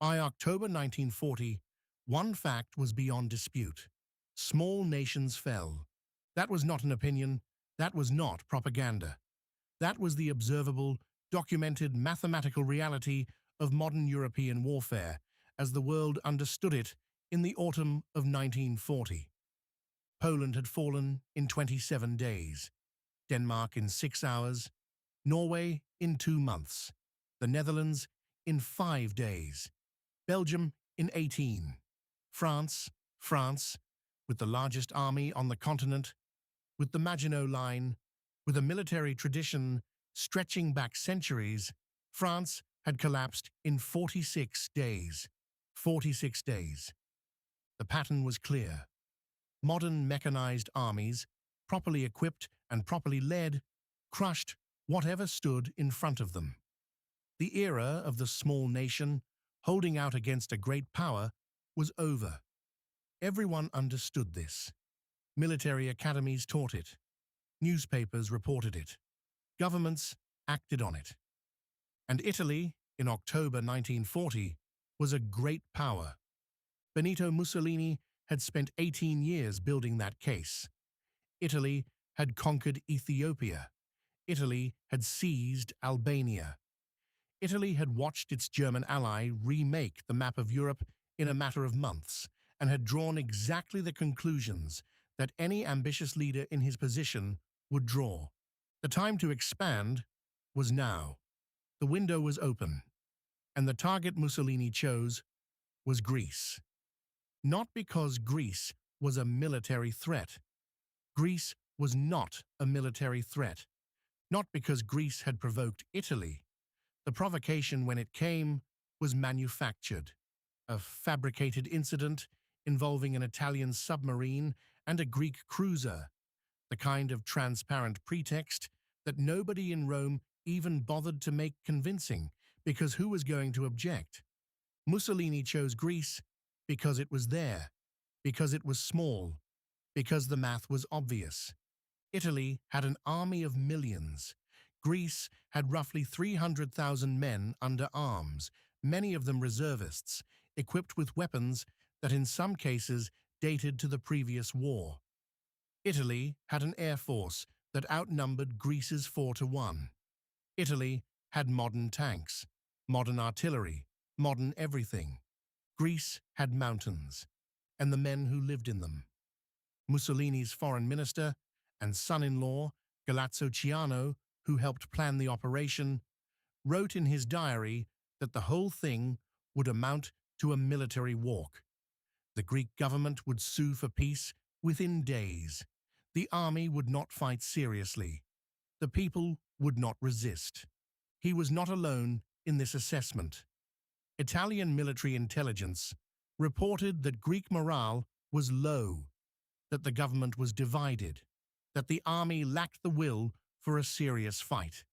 By October 1940, one fact was beyond dispute. Small nations fell. That was not an opinion. That was not propaganda. That was the observable, documented mathematical reality of modern European warfare as the world understood it in the autumn of 1940. Poland had fallen in 27 days, Denmark in 6 hours, Norway in 2 months, the Netherlands in 5 days, Belgium in 18, France, with the largest army on the continent, with the Maginot Line, with a military tradition stretching back centuries, France had collapsed in 46 days. 46 days. The pattern was clear. Modern mechanized armies, properly equipped and properly led, crushed whatever stood in front of them. The era of the small nation, holding out against a great power, was over. Everyone understood this. Military academies taught it. Newspapers reported it. Governments acted on it. And Italy, in October 1940, was a great power. Benito Mussolini had spent 18 years building that case. Italy had conquered Ethiopia. Italy had seized Albania. Italy had watched its German ally remake the map of Europe in a matter of months and had drawn exactly the conclusions that any ambitious leader in his position would draw. The time to expand was now. The window was open, and the target Mussolini chose was Greece. Not because Greece was a military threat. Greece was not a military threat. Not because Greece had provoked Italy. The provocation, when it came, was manufactured. A fabricated incident involving an Italian submarine and a Greek cruiser. The kind of transparent pretext that nobody in Rome even bothered to make convincing, because who was going to object? Mussolini chose Greece because it was there, because it was small, because the math was obvious. Italy had an army of millions. Greece had roughly 300,000 men under arms, many of them reservists, equipped with weapons that in some cases dated to the previous war. Italy had an air force that outnumbered Greece's 4-1. Italy had modern tanks, modern artillery, modern everything. Greece had mountains, and the men who lived in them. Mussolini's foreign minister and son-in-law, Galazzo Ciano, who helped plan the operation, wrote in his diary that the whole thing would amount to a military walk. The Greek government would sue for peace within days. The army would not fight seriously. The people would not resist. He was not alone in this assessment. Italian military intelligence reported that Greek morale was low, that the government was divided, that the army lacked the will for a serious fight.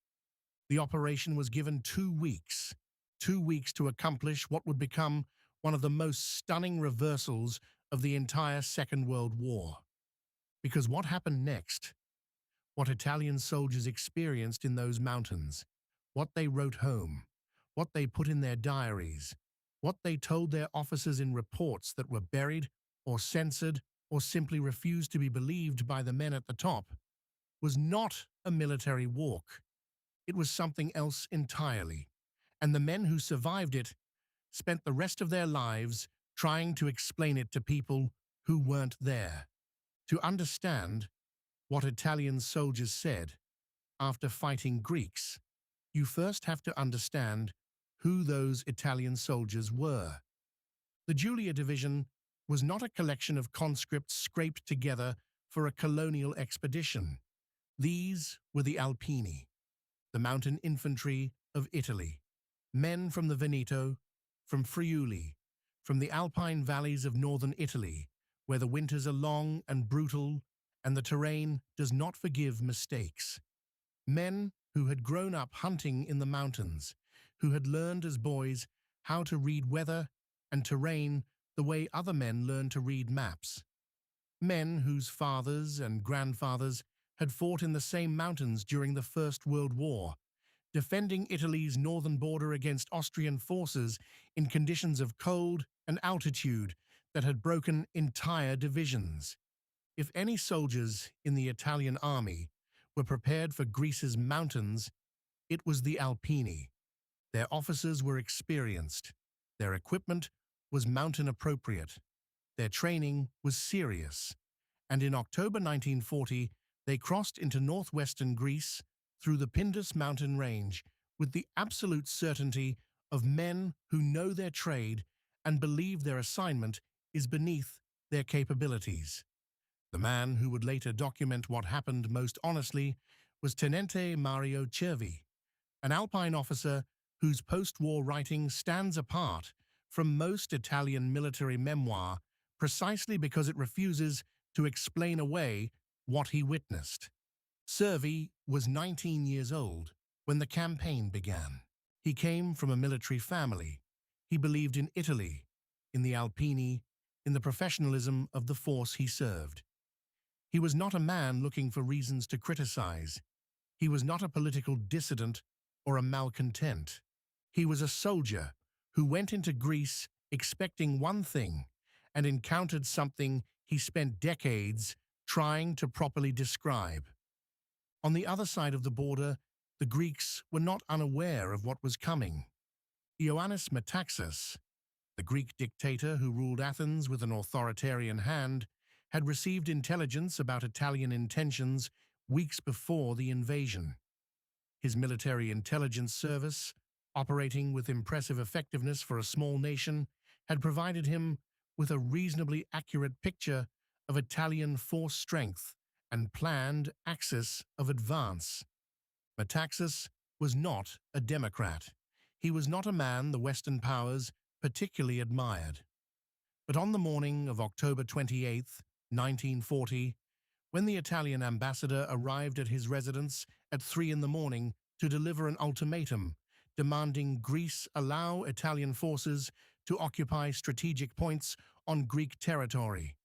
The operation was given 2 weeks, 2 weeks to accomplish what would become one of the most stunning reversals of the entire Second World War. Because what happened next, what Italian soldiers experienced in those mountains, what they wrote home, what they put in their diaries, what they told their officers in reports that were buried or censored or simply refused to be believed by the men at the top, was not a military walk. It was something else entirely, and the men who survived it spent the rest of their lives trying to explain it to people who weren't there. To understand what Italian soldiers said after fighting Greeks, you first have to understand who those Italian soldiers were. The Julia Division was not a collection of conscripts scraped together for a colonial expedition. These were the Alpini, the mountain infantry of Italy, men from the Veneto, from Friuli, from the alpine valleys of northern Italy, where the winters are long and brutal and the terrain does not forgive mistakes. Men who had grown up hunting in the mountains, who had learned as boys how to read weather and terrain the way other men learn to read maps. Men whose fathers and grandfathers had fought in the same mountains during the First World War, defending Italy's northern border against Austrian forces in conditions of cold and altitude that had broken entire divisions. If any soldiers in the Italian army were prepared for Greece's mountains, it was the Alpini. Their officers were experienced. Their equipment was mountain-appropriate. Their training was serious. And in October 1940, they crossed into northwestern Greece through the Pindus mountain range with the absolute certainty of men who know their trade and believe their assignment is beneath their capabilities. The man who would later document what happened most honestly was Tenente Mario Cervi, an Alpine officer whose post-war writing stands apart from most Italian military memoir precisely because it refuses to explain away what he witnessed. Cervi was 19 years old when the campaign began. He came from a military family. He believed in Italy, in the Alpini, in the professionalism of the force he served. He was not a man looking for reasons to criticize. He was not a political dissident or a malcontent. He was a soldier who went into Greece expecting one thing and encountered something he spent decades trying to properly describe. On the other side of the border, the Greeks were not unaware of what was coming. Ioannis Metaxas, the Greek dictator who ruled Athens with an authoritarian hand, had received intelligence about Italian intentions weeks before the invasion. His military intelligence service, operating with impressive effectiveness for a small nation, had provided him with a reasonably accurate picture of Italian force strength and planned axis of advance. Metaxas was not a Democrat. He was not a man the Western powers particularly admired. But on the morning of October 28, 1940, when the Italian ambassador arrived at his residence at 3 in the morning to deliver an ultimatum demanding Greece allow Italian forces to occupy strategic points on Greek territory,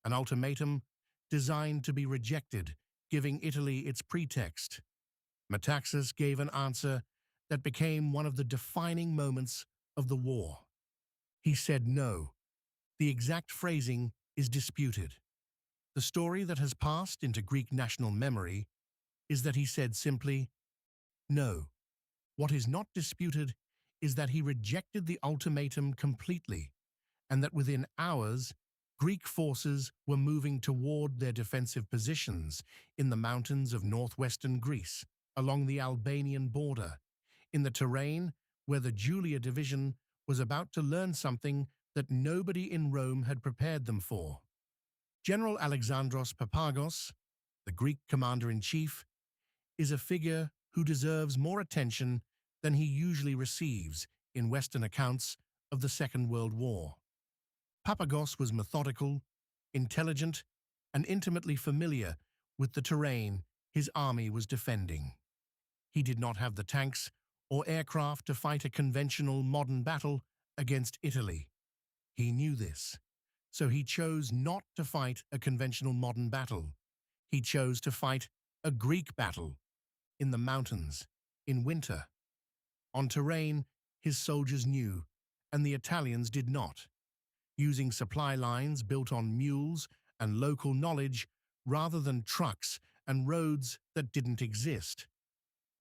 an ultimatum designed to be rejected, giving Italy its pretext, Metaxas gave an answer that became one of the defining moments of the war. He said no. The exact phrasing is disputed. The story that has passed into Greek national memory is that he said simply, no. What is not disputed is that he rejected the ultimatum completely, and that within hours, Greek forces were moving toward their defensive positions in the mountains of northwestern Greece, along the Albanian border, in the terrain where the Julia division was about to learn something that nobody in Rome had prepared them for. General Alexandros Papagos, the Greek commander-in-chief, is a figure who deserves more attention than he usually receives in Western accounts of the Second World War. Papagos was methodical, intelligent, and intimately familiar with the terrain his army was defending. He did not have the tanks or aircraft to fight a conventional modern battle against Italy. He knew this, so he chose not to fight a conventional modern battle. He chose to fight a Greek battle in the mountains, in winter, on terrain his soldiers knew, and the Italians did not, using supply lines built on mules and local knowledge rather than trucks and roads that didn't exist,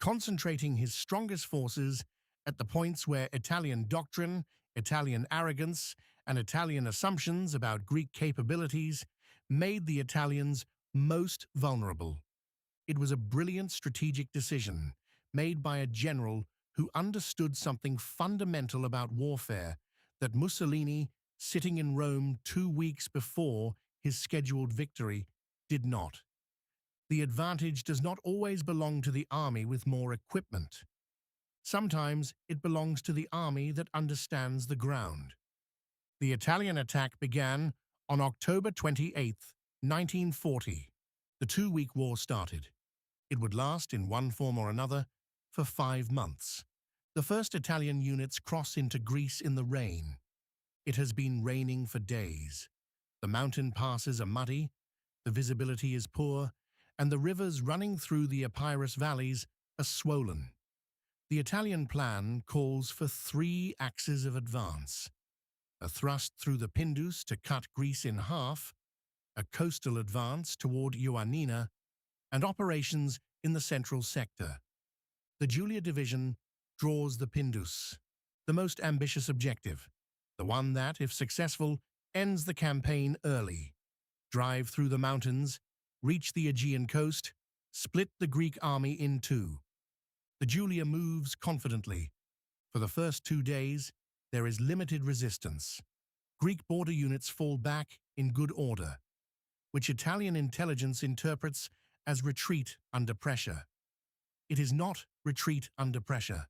concentrating his strongest forces at the points where Italian doctrine, Italian arrogance, and Italian assumptions about Greek capabilities made the Italians most vulnerable. It was a brilliant strategic decision made by a general who understood something fundamental about warfare that Mussolini, sitting in Rome 2 weeks before his scheduled victory, did not. The advantage does not always belong to the army with more equipment. Sometimes it belongs to the army that understands the ground. The Italian attack began on October 28, 1940. The 2-week war started. It would last in one form or another for 5 months. The first Italian units cross into Greece in the rain. It has been raining for days. The mountain passes are muddy, the visibility is poor, and the rivers running through the Epirus valleys are swollen. The Italian plan calls for three axes of advance: a thrust through the Pindus to cut Greece in half, a coastal advance toward Ioannina, and operations in the central sector. The Julia Division draws the Pindus, the most ambitious objective, the one that, if successful, ends the campaign early. Drive through the mountains, reach the Aegean coast, split the Greek army in two. The Julia moves confidently. For the first 2 days, there is limited resistance. Greek border units fall back in good order, which Italian intelligence interprets as retreat under pressure. It is not retreat under pressure.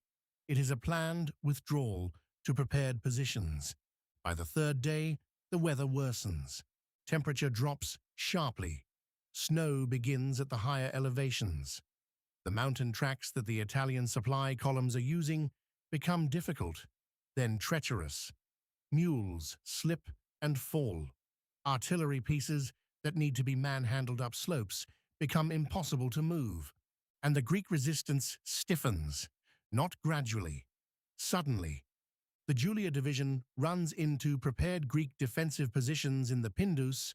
It is a planned withdrawal to prepared positions. By the third day, the weather worsens. Temperature drops sharply. Snow begins at the higher elevations. The mountain tracks that the Italian supply columns are using become difficult, then treacherous. Mules slip and fall. Artillery pieces that need to be manhandled up slopes become impossible to move, and the Greek resistance stiffens, not gradually, suddenly. The Julia Division runs into prepared Greek defensive positions in the Pindus,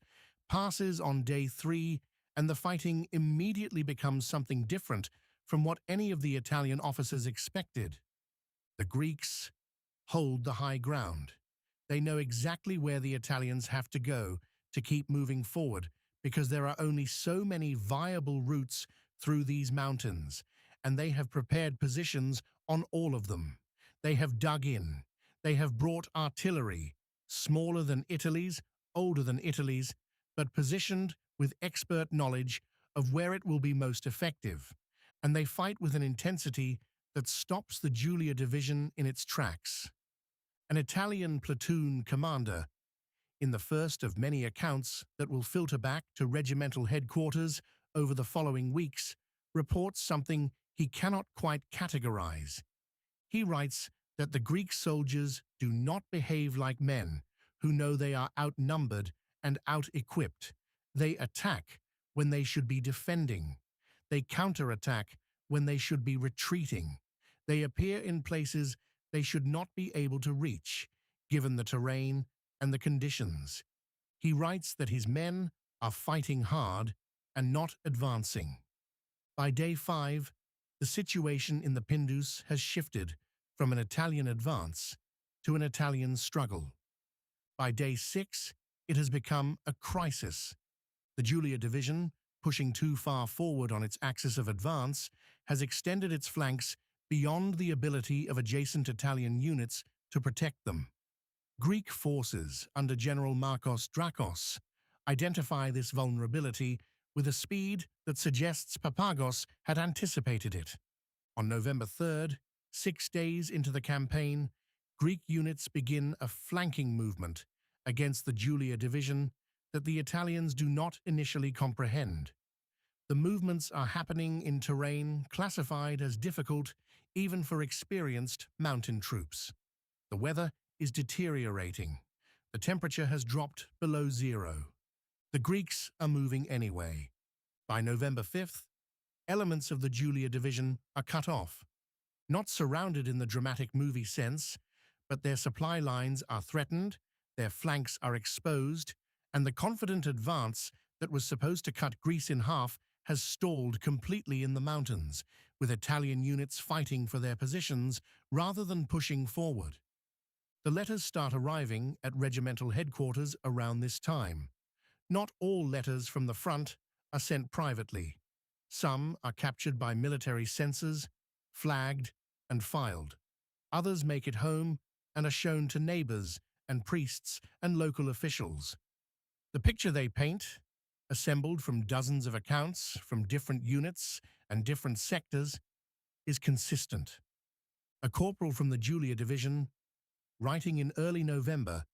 passes on day 3, and the fighting immediately becomes something different from what any of the Italian officers expected. The Greeks hold the high ground. They know exactly where the Italians have to go to keep moving forward because there are only so many viable routes through these mountains, and they have prepared positions on all of them. They have dug in. They have brought artillery, smaller than Italy's, older than Italy's, but positioned with expert knowledge of where it will be most effective, and they fight with an intensity that stops the Julia Division in its tracks. An Italian platoon commander, in the first of many accounts that will filter back to regimental headquarters over the following weeks, reports something he cannot quite categorize. He writes that the Greek soldiers do not behave like men who know they are outnumbered and out-equipped. They attack when they should be defending. They counterattack when they should be retreating. They appear in places they should not be able to reach, given the terrain and the conditions. He writes that his men are fighting hard and not advancing. By day 5, the situation in the Pindus has shifted from an Italian advance to an Italian struggle. By day 6, it has become a crisis. The Julia Division, pushing too far forward on its axis of advance, has extended its flanks beyond the ability of adjacent Italian units to protect them. Greek forces under General Markos Drakos identify this vulnerability with a speed that suggests Papagos had anticipated it. On November 3rd, 6 days into the campaign, Greek units begin a flanking movement against the Julia Division that the Italians do not initially comprehend. The movements are happening in terrain classified as difficult even for experienced mountain troops. The weather is deteriorating. The temperature has dropped below 0. The Greeks are moving anyway. By November 5th, elements of the Julia Division are cut off. Not surrounded in the dramatic movie sense, but their supply lines are threatened, their flanks are exposed, and the confident advance that was supposed to cut Greece in half has stalled completely in the mountains, with Italian units fighting for their positions rather than pushing forward. The letters start arriving at regimental headquarters around this time. Not all letters from the front are sent privately. Some are captured by military censors, flagged, and filed. Others make it home and are shown to neighbors and priests and local officials. The picture they paint, assembled from dozens of accounts from different units and different sectors, is consistent. A corporal from the Julia Division, writing in early November,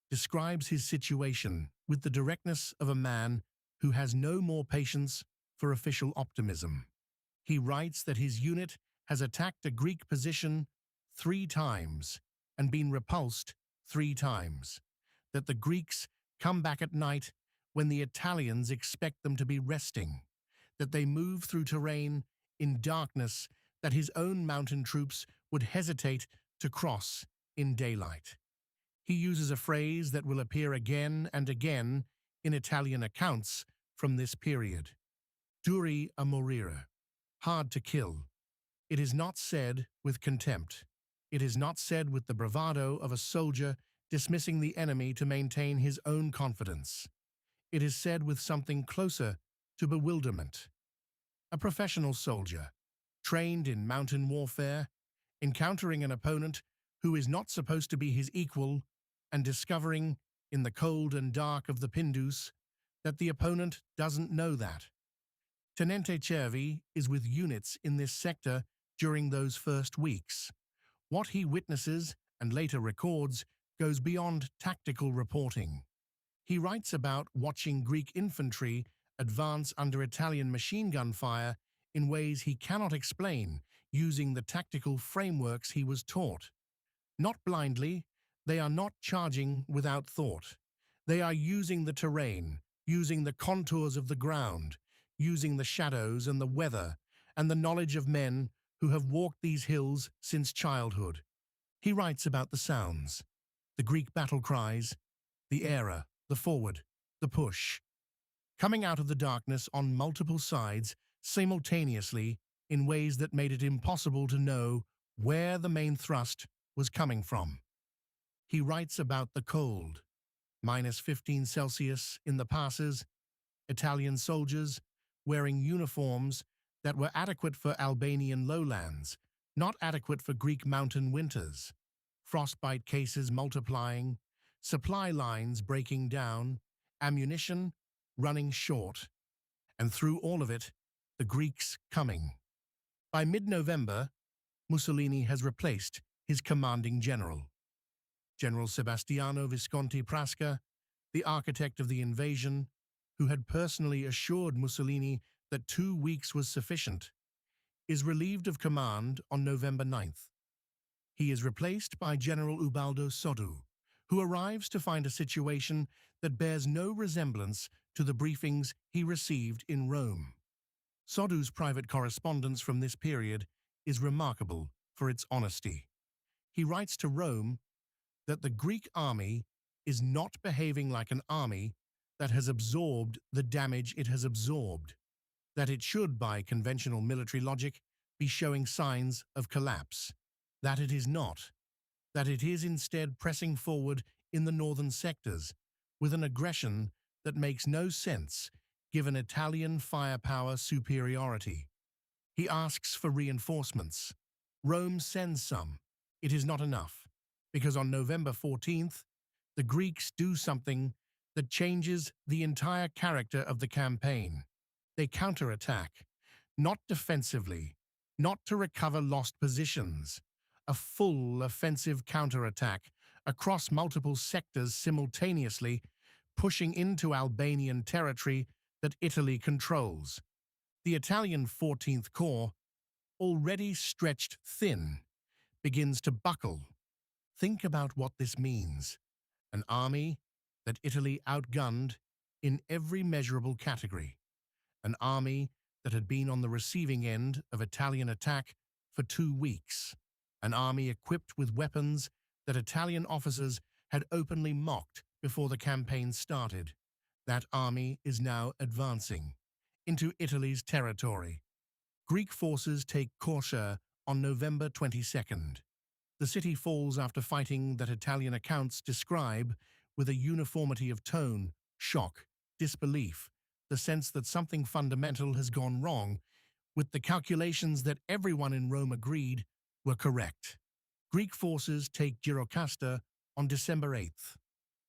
describes his situation with the directness of a man who has no more patience for official optimism. He writes that his unit has attacked a Greek position 3 times and been repulsed 3 times, that the Greeks come back at night when the Italians expect them to be resting, that they move through terrain in darkness that his own mountain troops would hesitate to cross in daylight. He uses a phrase that will appear again and again in Italian accounts from this period. Duri a morire, hard to kill. It is not said with contempt. It is not said with the bravado of a soldier dismissing the enemy to maintain his own confidence. It is said with something closer to bewilderment. A professional soldier, trained in mountain warfare, encountering an opponent who is not supposed to be his equal, and discovering, in the cold and dark of the Pindus, that the opponent doesn't know that. Tenente Cervi is with units in this sector during those first weeks. What he witnesses and later records goes beyond tactical reporting. He writes about watching Greek infantry advance under Italian machine gun fire in ways he cannot explain, using the tactical frameworks he was taught. Not blindly, they are not charging without thought. They are using the terrain, using the contours of the ground, using the shadows and the weather, and the knowledge of men who have walked these hills since childhood. He writes about the sounds, the Greek battle cries, the era, the forward, the push, coming out of the darkness on multiple sides simultaneously in ways that made it impossible to know where the main thrust was coming from. He writes about the cold, -15 Celsius in the passes, Italian soldiers wearing uniforms that were adequate for Albanian lowlands, not adequate for Greek mountain winters, frostbite cases multiplying, supply lines breaking down, ammunition running short, and through all of it, the Greeks coming. By mid-November, Mussolini has replaced his commanding general. General Sebastiano Visconti Prasca, the architect of the invasion, who had personally assured Mussolini that 2 weeks was sufficient, is relieved of command on November 9th. He is replaced by General Ubaldo Soddu, who arrives to find a situation that bears no resemblance to the briefings he received in Rome. Soddu's private correspondence from this period is remarkable for its honesty. He writes to Rome that the Greek army is not behaving like an army that has absorbed the damage it has absorbed, that it should, by conventional military logic, be showing signs of collapse, that it is not, that it is instead pressing forward in the northern sectors with an aggression that makes no sense given Italian firepower superiority. He asks for reinforcements. Rome sends some. It is not enough, because on November 14th, the Greeks do something that changes the entire character of the campaign. They counterattack, not defensively, not to recover lost positions, a full offensive counterattack across multiple sectors simultaneously, pushing into Albanian territory that Italy controls. The Italian 14th Corps, already stretched thin, begins to buckle. Think about what this means. An army that Italy outgunned in every measurable category. An army that had been on the receiving end of Italian attack for 2 weeks. An army equipped with weapons that Italian officers had openly mocked before the campaign started. That army is now advancing into Italy's territory. Greek forces take Corsica on November 22nd. The city falls after fighting that Italian accounts describe with a uniformity of tone, shock, disbelief, the sense that something fundamental has gone wrong, with the calculations that everyone in Rome agreed were correct. Greek forces take Gjirokasta on December 8th,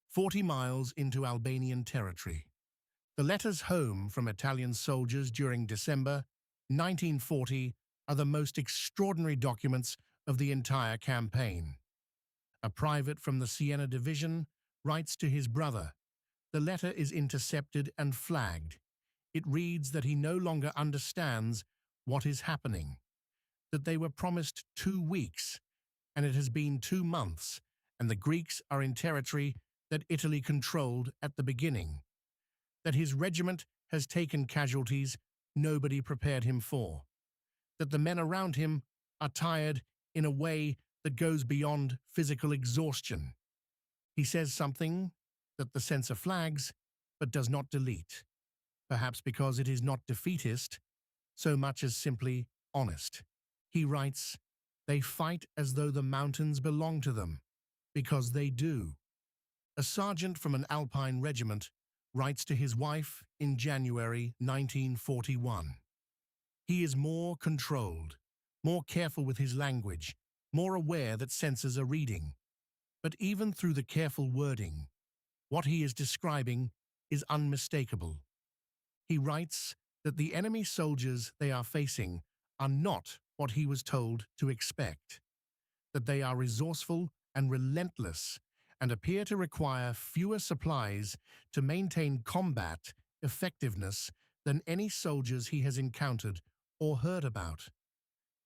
40 miles into Albanian territory. The letters home from Italian soldiers during December 1940 are the most extraordinary documents of the entire campaign. A private from the Siena division writes to his brother. The letter is intercepted and flagged. It reads that he no longer understands what is happening, that they were promised 2 weeks, and it has been 2 months, and the Greeks are in territory that Italy controlled at the beginning, that his regiment has taken casualties nobody prepared him for, that the men around him are tired in a way that goes beyond physical exhaustion. He says something that the censor flags but does not delete, perhaps because it is not defeatist so much as simply honest. He writes, "They fight as though the mountains belong to them, because they do." A sergeant from an Alpine regiment writes to his wife in January 1941. He is more controlled, more careful with his language, more aware that censors are reading. But even through the careful wording, what he is describing is unmistakable. He writes that the enemy soldiers they are facing are not what he was told to expect, that they are resourceful and relentless and appear to require fewer supplies to maintain combat effectiveness than any soldiers he has encountered or heard about,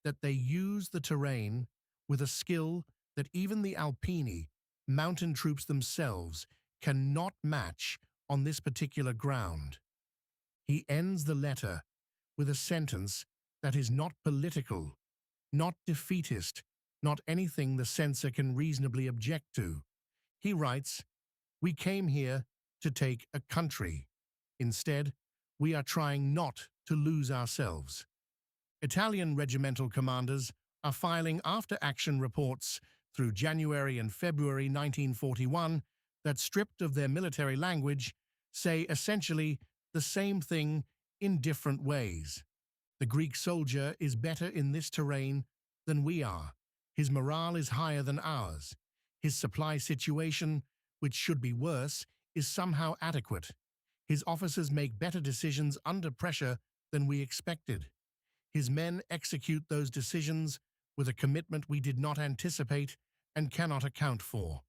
that they use the terrain with a skill that even the Alpini, mountain troops themselves, cannot match on this particular ground. He ends the letter with a sentence that is not political, not defeatist, not anything the censor can reasonably object to. He writes, "We came here to take a country. Instead, we are trying not to lose ourselves." Italian regimental commanders are filing after-action reports through January and February 1941 that, stripped of their military language, say essentially the same thing in different ways. The Greek soldier is better in this terrain than we are. His morale is higher than ours. His supply situation, which should be worse, is somehow adequate. His officers make better decisions under pressure than we expected. His men execute those decisions with a commitment we did not anticipate and cannot account for.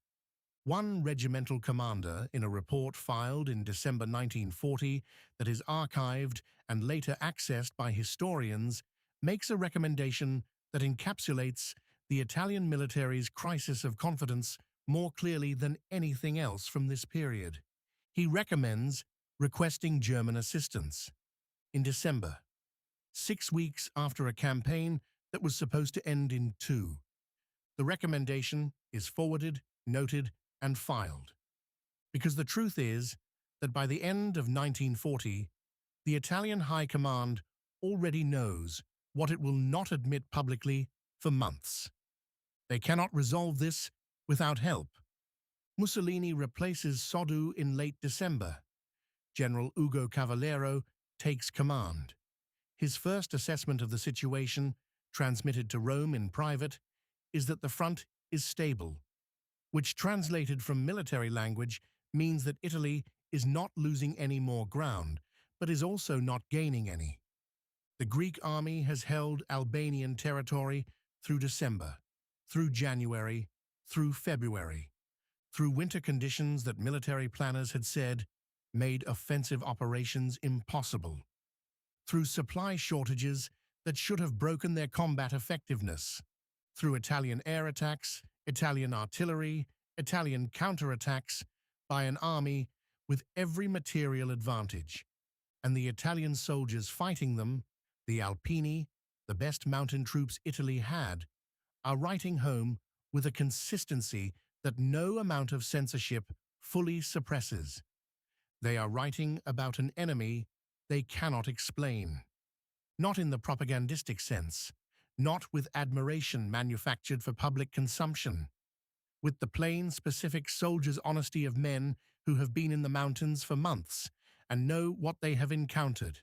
One regimental commander, in a report filed in December 1940 that is archived and later accessed by historians, makes a recommendation that encapsulates the Italian military's crisis of confidence more clearly than anything else from this period. He recommends requesting German assistance. In December, 6 weeks after a campaign that was supposed to end in 2, the recommendation is forwarded, noted, and filed. Because the truth is that by the end of 1940, the Italian High Command already knows what it will not admit publicly for months. They cannot resolve this without help. Mussolini replaces Soddu in late December. General Ugo Cavallero takes command. His first assessment of the situation, transmitted to Rome in private, is that the front is stable, which translated from military language means that Italy is not losing any more ground, but is also not gaining any. The Greek army has held Albanian territory through December, through January, through February, through winter conditions that military planners had said made offensive operations impossible, through supply shortages that should have broken their combat effectiveness, through Italian air attacks, Italian artillery, Italian counterattacks by an army with every material advantage, and the Italian soldiers fighting them, the Alpini, the best mountain troops Italy had, are writing home with a consistency that no amount of censorship fully suppresses. They are writing about an enemy they cannot explain. Not in the propagandistic sense, not with admiration manufactured for public consumption, with the plain, specific soldier's honesty of men who have been in the mountains for months and know what they have encountered.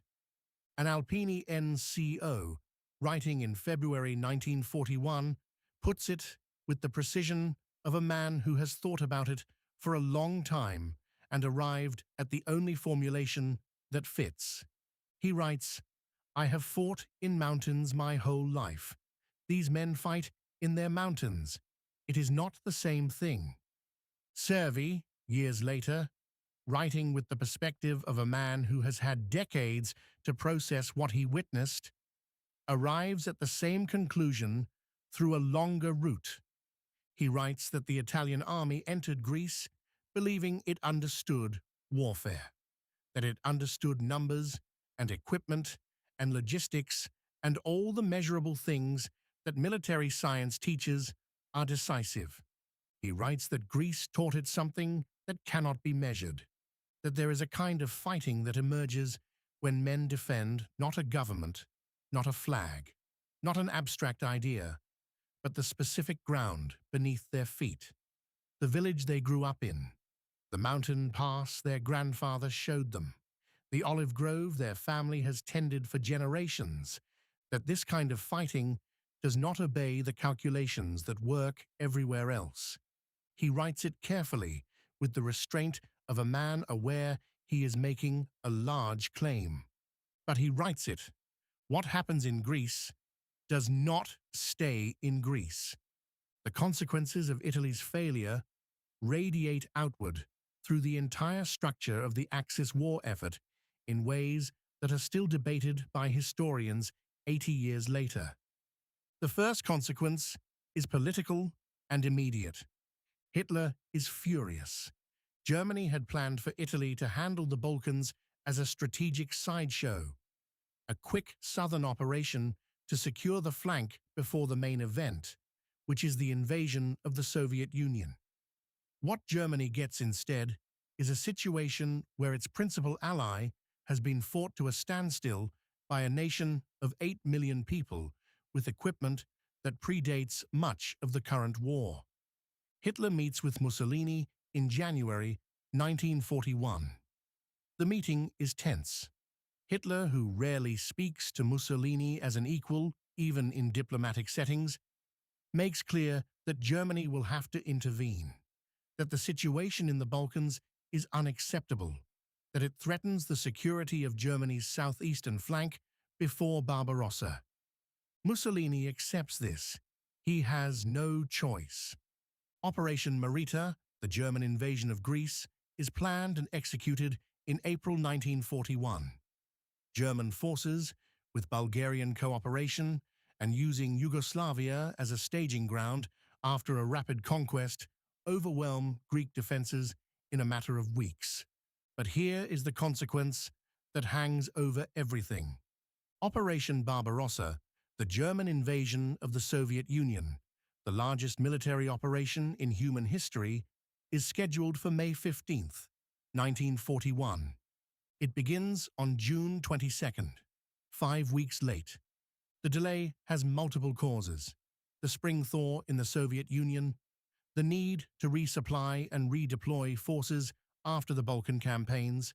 An Alpini NCO, writing in February 1941, puts it with the precision of a man who has thought about it for a long time and arrived at the only formulation that fits. He writes, "I have fought in mountains my whole life. These men fight in their mountains. It is not the same thing." Servi, years later, writing with the perspective of a man who has had decades to process what he witnessed, arrives at the same conclusion through a longer route. He writes that the Italian army entered Greece believing it understood warfare, that it understood numbers and equipment and logistics and all the measurable things that military science teaches are decisive. He writes that Greece taught it something that cannot be measured, that there is a kind of fighting that emerges when men defend not a government, not a flag, not an abstract idea, but the specific ground beneath their feet, the village they grew up in, the mountain pass their grandfather showed them, the olive grove their family has tended for generations, that this kind of fighting does not obey the calculations that work everywhere else. He writes it carefully, with the restraint of a man aware he is making a large claim. But he writes it. What happens in Greece does not stay in Greece. The consequences of Italy's failure radiate outward through the entire structure of the Axis war effort in ways that are still debated by historians 80 years later. The first consequence is political and immediate. Hitler is furious. Germany had planned for Italy to handle the Balkans as a strategic sideshow, a quick southern operation to secure the flank before the main event, which is the invasion of the Soviet Union. What Germany gets instead is a situation where its principal ally has been fought to a standstill by a nation of 8 million people with equipment that predates much of the current war. Hitler meets with Mussolini in January 1941. The meeting is tense. Hitler, who rarely speaks to Mussolini as an equal, even in diplomatic settings, makes clear that Germany will have to intervene, that the situation in the Balkans is unacceptable, that it threatens the security of Germany's southeastern flank before Barbarossa. Mussolini accepts this. He has no choice. Operation Marita, the German invasion of Greece, is planned and executed in April 1941. German forces, with Bulgarian cooperation and using Yugoslavia as a staging ground after a rapid conquest, overwhelm Greek defenses in a matter of weeks. But here is the consequence that hangs over everything. Operation Barbarossa, the German invasion of the Soviet Union, the largest military operation in human history, is scheduled for May 15, 1941. It begins on June 22nd, 5 weeks late. The delay has multiple causes: the spring thaw in the Soviet Union, the need to resupply and redeploy forces after the Balkan campaigns,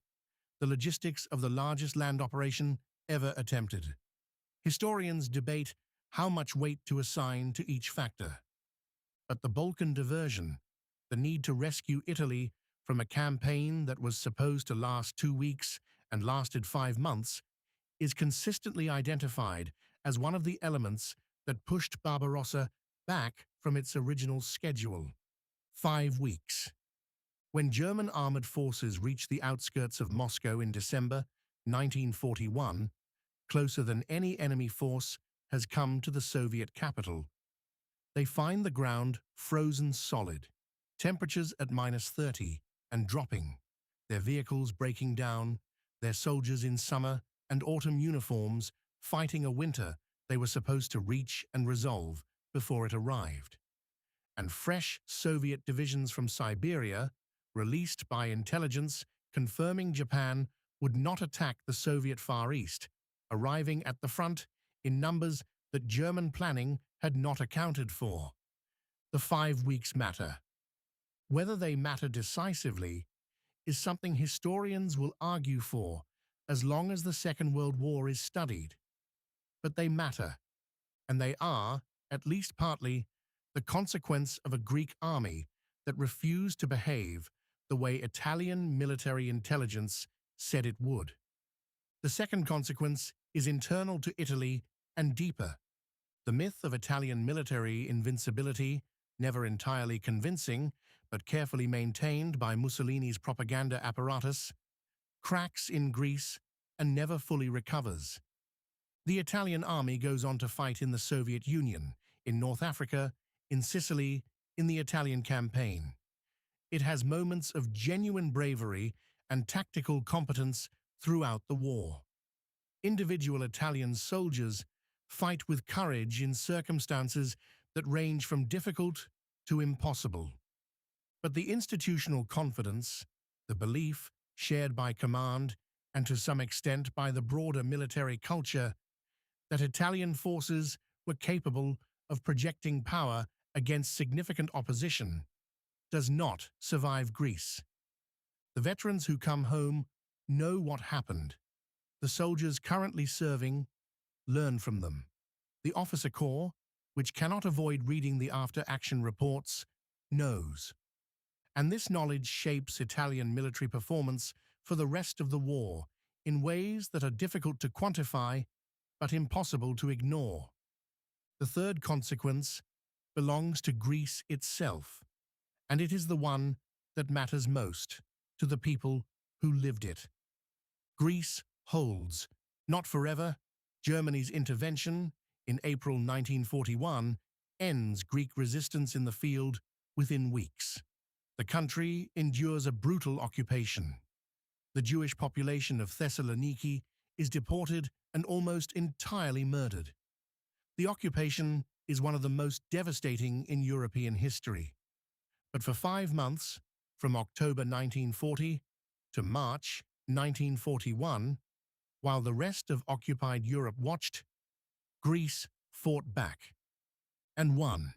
the logistics of the largest land operation ever attempted. Historians debate how much weight to assign to each factor. But the Balkan diversion, the need to rescue Italy from a campaign that was supposed to last 2 weeks and lasted 5 months, is consistently identified as one of the elements that pushed Barbarossa back from its original schedule. 5 weeks. When German armored forces reached the outskirts of Moscow in December 1941, closer than any enemy force has come to the Soviet capital, they find the ground frozen solid, temperatures at -30 and dropping, their vehicles breaking down, their soldiers in summer and autumn uniforms fighting a winter they were supposed to reach and resolve before it arrived. And fresh Soviet divisions from Siberia, released by intelligence confirming Japan would not attack the Soviet Far East, arriving at the front in numbers that German planning had not accounted for. The 5 weeks matter. Whether they matter decisively is something historians will argue for as long as the Second World War is studied. But they matter, and they are, at least partly, the consequence of a Greek army that refused to behave the way Italian military intelligence said it would. The second consequence is internal to Italy and deeper. The myth of Italian military invincibility, never entirely convincing but carefully maintained by Mussolini's propaganda apparatus, cracks in Greece and never fully recovers. The Italian army goes on to fight in the Soviet Union, in North Africa, in Sicily, in the Italian campaign. It has moments of genuine bravery and tactical competence throughout the war. Individual Italian soldiers fight with courage in circumstances that range from difficult to impossible. But the institutional confidence, the belief shared by command and to some extent by the broader military culture that Italian forces were capable of projecting power against significant opposition, does not survive Greece. The veterans who come home know what happened. The soldiers currently serving learn from them. The officer corps, which cannot avoid reading the after-action reports, knows. And this knowledge shapes Italian military performance for the rest of the war in ways that are difficult to quantify but impossible to ignore. The third consequence belongs to Greece itself, and it is the one that matters most to the people who lived it. Greece holds, not forever, Germany's intervention in April 1941 ends Greek resistance in the field within weeks. The country endures a brutal occupation. The Jewish population of Thessaloniki is deported and almost entirely murdered. The occupation is one of the most devastating in European history. But for 5 months, from October 1940 to March 1941, while the rest of occupied Europe watched, Greece fought back and won.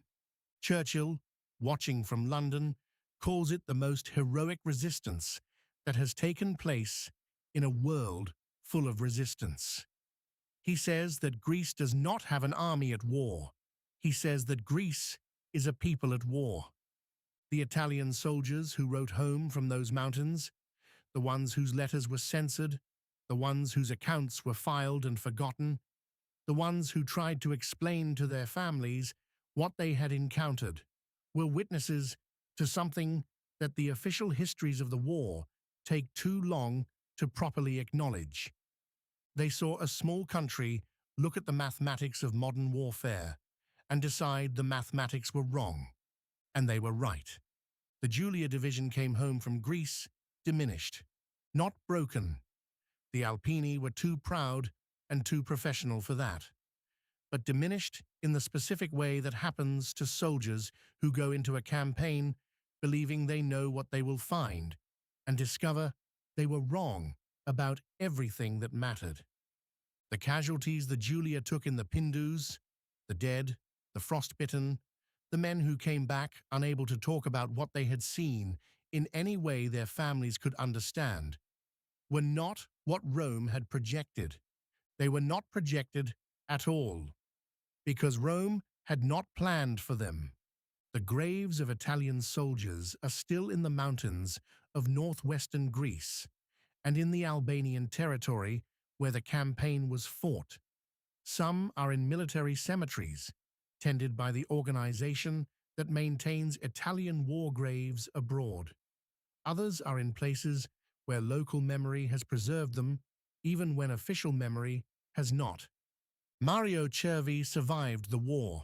Churchill, watching from London, calls it the most heroic resistance that has taken place in a world full of resistance. He says that Greece does not have an army at war. He says that Greece is a people at war. The Italian soldiers who wrote home from those mountains, the ones whose letters were censored, the ones whose accounts were filed and forgotten, the ones who tried to explain to their families what they had encountered, were witnesses to something that the official histories of the war take too long to properly acknowledge. They saw a small country look at the mathematics of modern warfare and decide the mathematics were wrong, and they were right. The Julia division came home from Greece diminished, not broken. The Alpini were too proud and too professional for that, but diminished in the specific way that happens to soldiers who go into a campaign believing they know what they will find and discover they were wrong about everything that mattered. The casualties the Julia took in the Pindus, the dead, the frostbitten, the men who came back unable to talk about what they had seen in any way their families could understand, were not what Rome had projected. They were not projected at all, because Rome had not planned for them. The graves of Italian soldiers are still in the mountains of northwestern Greece and in the Albanian territory where the campaign was fought. Some are in military cemeteries, tended by the organization that maintains Italian war graves abroad. Others are in places where local memory has preserved them, even when official memory has not. Mario Cervi survived the war.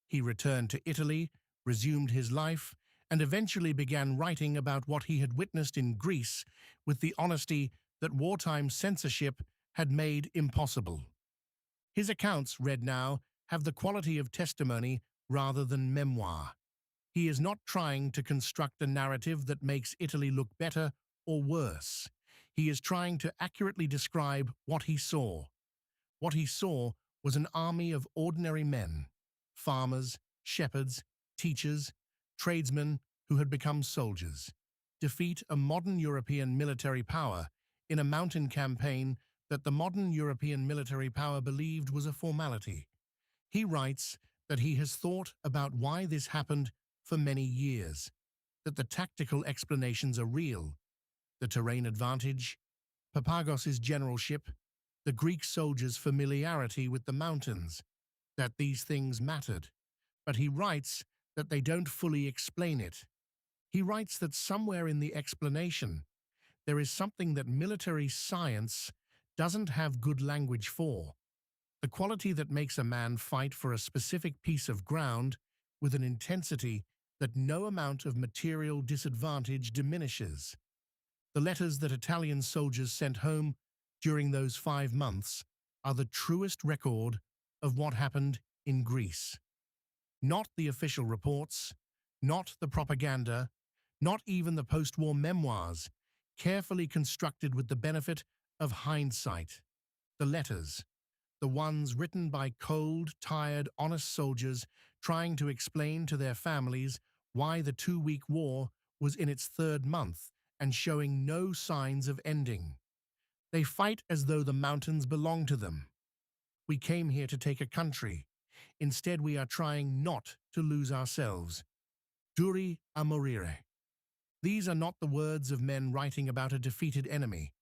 He returned to Italy, resumed his life, and eventually began writing about what he had witnessed in Greece with the honesty that wartime censorship had made impossible. His accounts, read now, have the quality of testimony rather than memoir. He is not trying to construct a narrative that makes Italy look better or worse. He is trying to accurately describe what he saw. What he saw was an army of ordinary men, farmers, shepherds, teachers, tradesmen who had become soldiers, defeat a modern European military power in a mountain campaign that the modern European military power believed was a formality. He writes that he has thought about why this happened for many years, that the tactical explanations are real, the terrain advantage, Papagos's generalship, the Greek soldiers' familiarity with the mountains, that these things mattered. But he writes that they don't fully explain it. He writes that somewhere in the explanation, there is something that military science doesn't have good language for, the quality that makes a man fight for a specific piece of ground with an intensity that no amount of material disadvantage diminishes. The letters that Italian soldiers sent home during those 5 months are the truest record of what happened in Greece. Not the official reports, not the propaganda, not even the post-war memoirs, carefully constructed with the benefit of hindsight. The letters, the ones written by cold, tired, honest soldiers trying to explain to their families why the 2-week war was in its 3rd month and showing no signs of ending. They fight as though the mountains belong to them. We came here to take a country. Instead, we are trying not to lose ourselves. Duri a morire. These are not the words of men writing about a defeated enemy.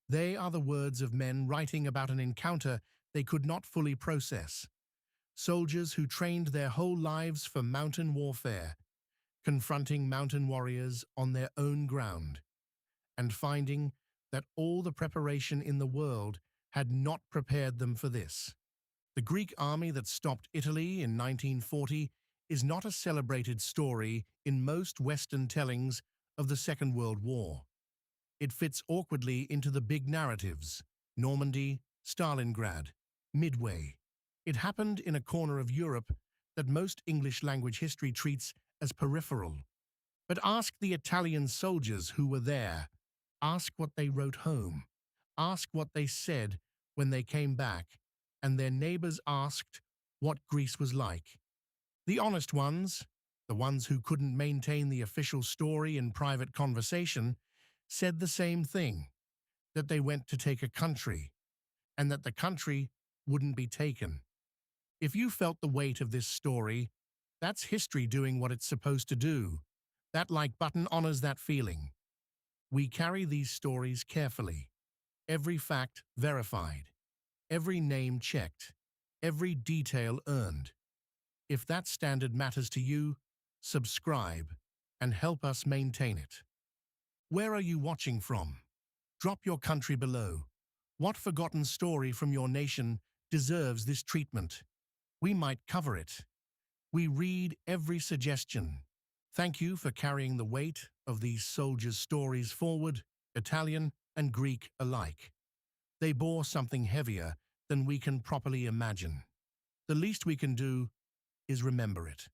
They are the words of men writing about an encounter they could not fully process. Soldiers who trained their whole lives for mountain warfare, confronting mountain warriors on their own ground, and finding that all the preparation in the world had not prepared them for this. The Greek army that stopped Italy in 1940 is not a celebrated story in most Western tellings of the Second World War. It fits awkwardly into the big narratives: Normandy, Stalingrad, Midway. It happened in a corner of Europe that most English-language history treats as peripheral. But ask the Italian soldiers who were there. Ask what they wrote home. Ask what they said when they came back, and their neighbors asked what Greece was like. The honest ones, the ones who couldn't maintain the official story in private conversation, said the same thing, that they went to take a country, and that the country wouldn't be taken. If you felt the weight of this story, that's history doing what it's supposed to do. That like button honors that feeling. We carry these stories carefully, every fact verified, every name checked, every detail earned. If that standard matters to you, subscribe and help us maintain it. Where are you watching from? Drop your country below. What forgotten story from your nation deserves this treatment? We might cover it. We read every suggestion. Thank you for carrying the weight of these soldiers' stories forward, Italian and Greek alike. They bore something heavier than we can properly imagine. The least we can do is remember it.